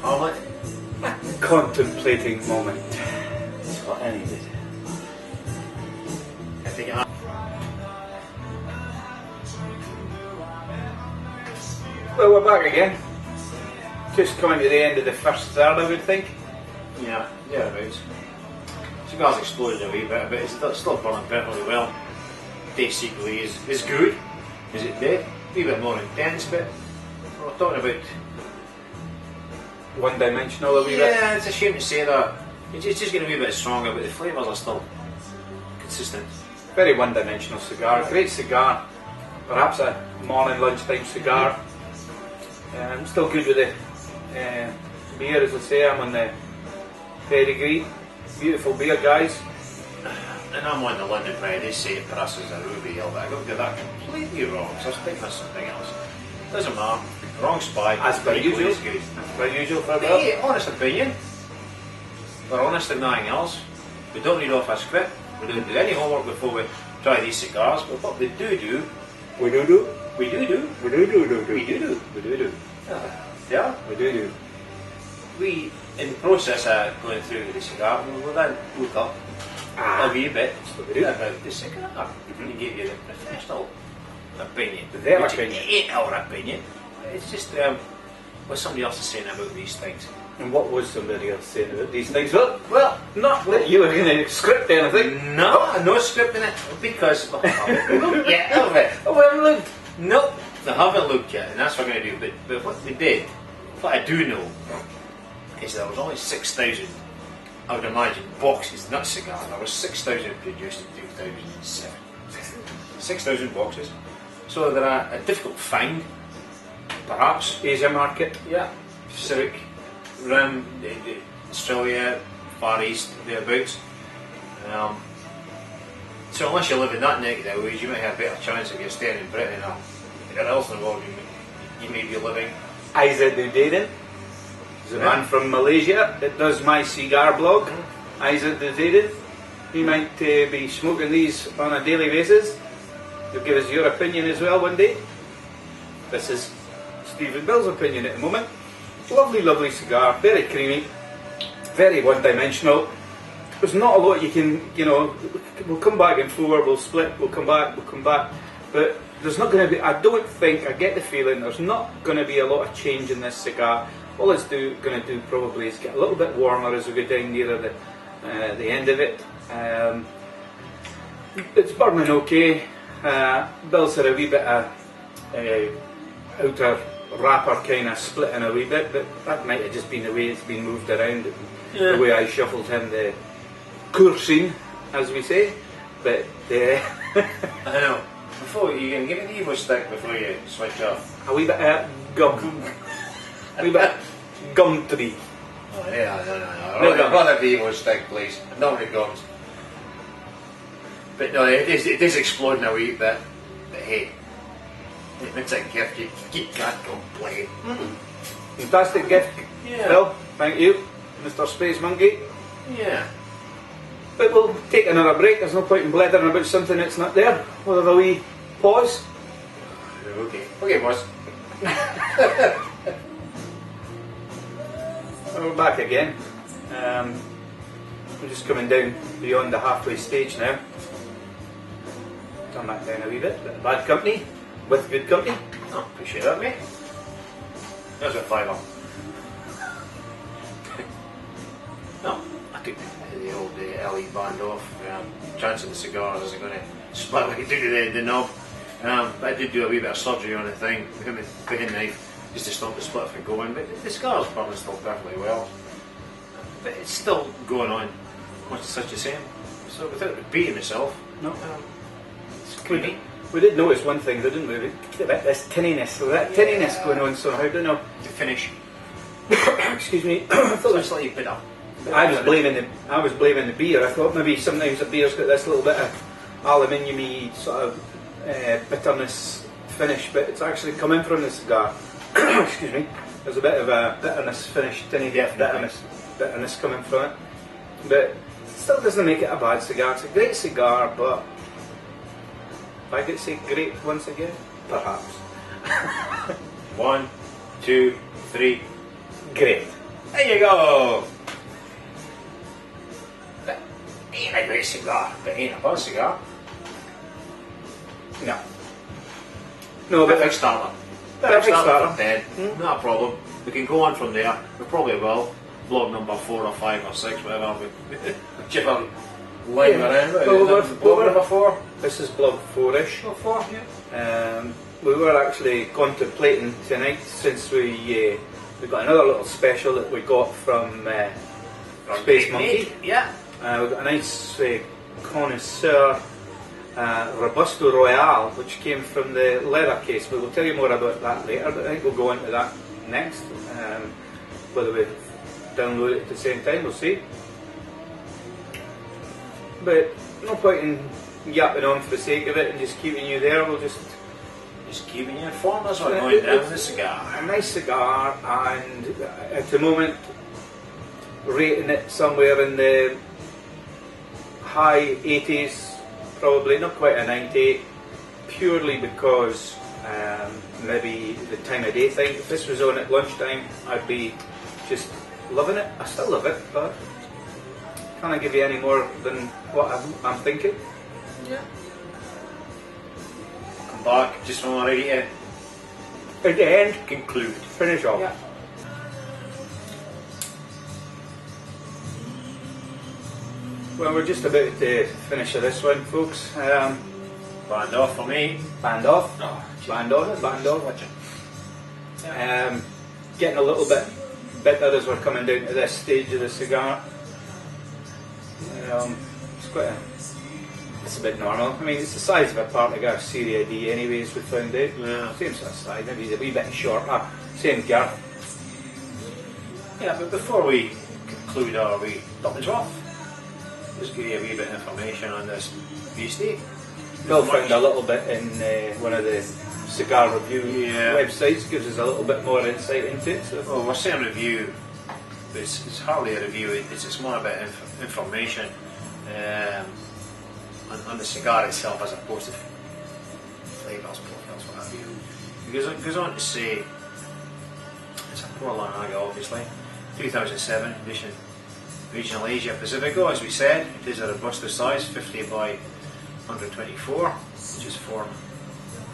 moment. Contemplating moment. That's what I needed. I think I... Well, we're back again. Just coming to the end of the first third, I would think. Yeah, right. Cigar's exploded a wee bit, but it's still burning perfectly well. Basically is good. Is it dead? A wee bit more intense, but we're talking about... One-dimensional a wee bit. Yeah, it's a shame to say that. It's just getting a wee bit stronger, but the flavours are still consistent. Very one-dimensional cigar. Great cigar. Perhaps a morning, lunchtime cigar. Still good with the beer, as I say. I'm on the pedigree. Beautiful beer, guys. And I'm on the London Pride. They say it passes a ruby hill, but I got to get that completely wrong, so I was thinking of something else. Doesn't matter. Wrong spy. As per usual. It's good. As per usual for a bit. Hey, honest opinion. We're honest in nothing else. We don't read off a script. We don't do any homework before we try these cigars, but what we do, We do. we do. We do. We do. Yeah, We do. we, in the process of going through the cigar, we will then look up a wee bit about the cigar and give you the professional opinion. Their which opinion. Ain't our opinion. It's just what somebody else is saying about these things. And what was somebody else saying about these things? Well, not that you were going to script anything. No scripting it, because we haven't looked yet, have we? Oh, we haven't looked. Nope, they haven't looked yet, and that's what we're going to do. But what they did, what I do know, is there was only 6,000, I would imagine, boxes, not cigars. There was 6,000 produced in 2007. 6,000 boxes. So they're a difficult find, perhaps. Asia market. Yeah. Pacific Rim, Australia, Far East, thereabouts. So unless you live in that neck of the woods, you might have a better chance if you're staying in Britain or anywhere else in the world. You may be living. Isa Dudaden. He's a man from Malaysia that does my cigar blog. Isa Dudaden. He might be smoking these on a daily basis. You'll give us your opinion as well one day. This is Stephen Bill's opinion at the moment. Lovely, lovely cigar, very creamy, very one-dimensional. There's not a lot you can, we'll come back in four, we'll split, we'll come back, but there's not going to be, I don't think, I get the feeling, there's not going to be a lot of change in this cigar. All it's going to do probably is get a little bit warmer as we go down nearer the end of it. It's burning okay. Bill's had a wee bit of outer wrapper kind of splitting a wee bit, but that might have just been the way it's been moved around, the way I shuffled him the coursing, as we say. But I know. Before you can give me the Evo stick before you switch off. A wee bit of gum, a wee bit of gum tree. Oh yeah, no. I'd rather the Evo stick, please. Not the gums. But no, it is exploding a wee bit. But hey, if it's a gift, you can't complain. Fantastic gift, Bill. Thank you, Mr. Space Monkey. Yeah. But we'll take another break. There's no point in blethering about something that's not there. We'll have a wee pause. Okay, boss. We're back again. We're just coming down beyond the halfway stage now. Turn that down a wee bit. Bit of bad company with good company. Oh, appreciate that, mate. There's a fiver. No, I took the old LE band off. Chancing the cigars isn't going to split like it did the knob. I did do a wee bit of surgery on the thing with a cutting knife just to stop the split from going, but the cigar's burning still perfectly well. But it's still going on, much as such the same. So without beating myself, No. it's creamy. We did notice one thing, didn't we? A bit this tinniness, tinniness going on somehow, don't know. The finish. Excuse me. I thought it was Slightly bitter. I was blaming the beer. I thought maybe sometimes the beer's got this little bit of aluminium-y sort of bitterness finish, but it's actually coming from the cigar. Excuse me. There's a bit of a bitterness finish, tinny bitterness coming from it, but it still doesn't make it a bad cigar. It's a great cigar, but if I could say great once again, perhaps. 1, 2, 3. Great. There you go. That ain't a great cigar, but ain't a bad cigar. No. No, but Perfect starter. Perfect starter. From 10. Not a problem. We can go on from there. We probably will. Blog number 4 or 5 or 6, whatever. Whichever line we're in. Blog number 4. This is blog 4-ish. Oh, 4, yeah. We were actually contemplating tonight, since we got another little special that we got from Space Monkey. Yeah. We've got a nice connoisseur Robusto Royale, which came from the leather case. But we'll tell you more about that later, but I think we'll go into that next. Whether we download it at the same time, we'll see. But no point in yapping on for the sake of it and just keeping you there. We'll just keeping you informed as we're going down with the cigar. A nice cigar, and at the moment rating it somewhere in the high 80s, probably not quite a 90, purely because maybe the time of day thing. If this was on at lunchtime, I'd be just loving it. I still love it, but can't I give you any more than what I'm thinking? Yeah. Come back just when we're ready to at the end, conclude. finish off. Yeah. Well, we're just about to finish this one, folks. Band off for me. Band off. Oh, Band off. Band off. Watching. Getting a little bit bitter as we're coming down to this stage of the cigar. It's a bit normal. I mean, it's the size of a PorLarranaga Serie D anyways, we found out. Yeah. Same sort of size, maybe a wee bit shorter. Same girth. Yeah, but before we conclude our wee top off, just give you a wee bit of information on this beastie. Phil found a little bit in one of the cigar review websites, gives us a little bit more insight into it. So. Well, we're saying review, but it's hardly a review, it's more about information on the cigar itself as opposed to flavours, profiles, what have you. It goes on to say, it's a PorLarranaga obviously, 2007 edition, regional Asia Pacifico, as we said. It is a Robusto size, 50 by 124, which is 4.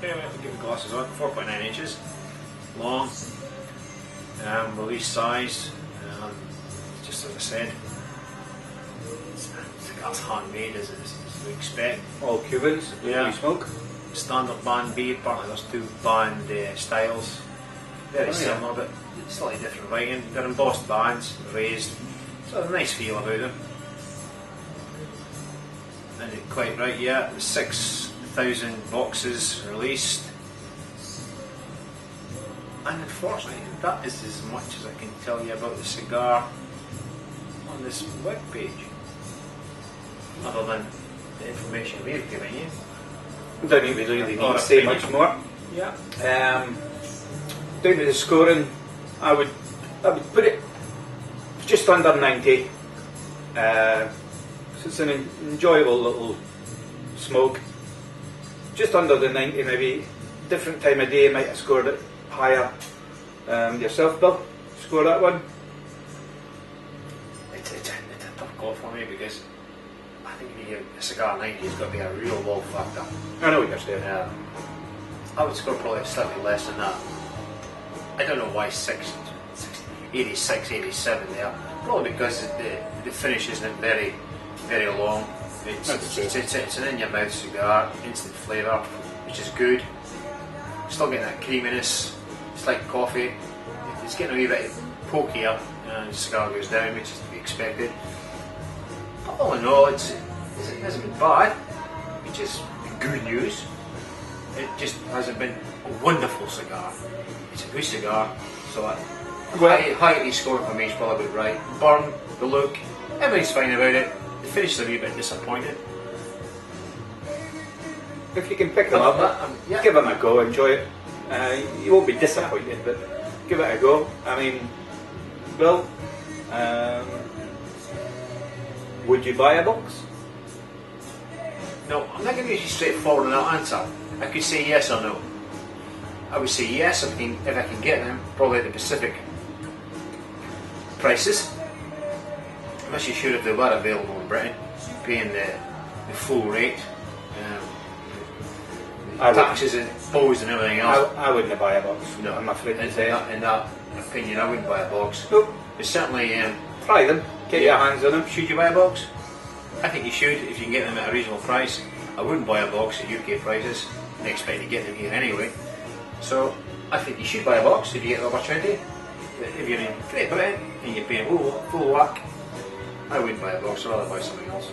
Yeah, we have to give the glasses on. 4.9 inches long. Release size, just as I said, cigar's handmade as we expect. All Cubans, Yeah. we smoke. Standard band B, apparently there's 2 band styles. Very similar, but slightly different writing. They're embossed bands, raised. So a nice feel about them. And it quite right, yeah. 6,000 boxes released. And unfortunately, that is as much as I can tell you about the cigar on this web page. Other than the information we've given you. Don't even really need to say much more. Yeah. Down to the scoring, I would put it just under 90. So it's an enjoyable little smoke. Just under the 90 maybe. Different time of day might have scored it higher. Yourself, Bill, score that one? It's a tough call for me because I think if you give a cigar 90, it's got to be a real wow factor. I know what you're saying. I would score probably slightly less than that. I don't know why 86, 87 there. Probably because the finish isn't very, very long. It's an in-your-mouth cigar, instant flavour, which is good. Still getting that creaminess. It's like coffee. It's getting a wee bit pokier and the cigar goes down, which is to be expected. But all in all, it hasn't been bad, which is good news. It just hasn't been a wonderful cigar. It's a good cigar, so high scoring for me is probably about right. Burn, the look, everything's fine about it. The finish is a wee bit disappointed. If you can pick them up, give them a go, enjoy it. You won't be disappointed, but give it a go. I mean, Bill, would you buy a box? No, I'm not going to be straightforward in that answer. I could say yes or no. I would say yes if I can get them, probably at the Pacific. prices. I'm actually sure if they were available in Britain, paying the full rate, taxes and imposed and everything else. I wouldn't buy a box. No, I'm afraid to say. in that opinion, I wouldn't buy a box. Nope. But certainly, Try them. Get your hands on them. should you buy a box? I think you should if you can get them at a reasonable price. I wouldn't buy a box at UK prices. I expect to get them here anyway. So I think you should buy a box if you get the opportunity. But if you're in Great Britain and you're paying full whack, I wouldn't buy a box. I'd rather buy something else.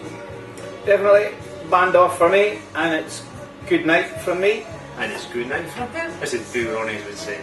Definitely band off for me, and it's good night from me. And it's good night from them, as the Buronis would say.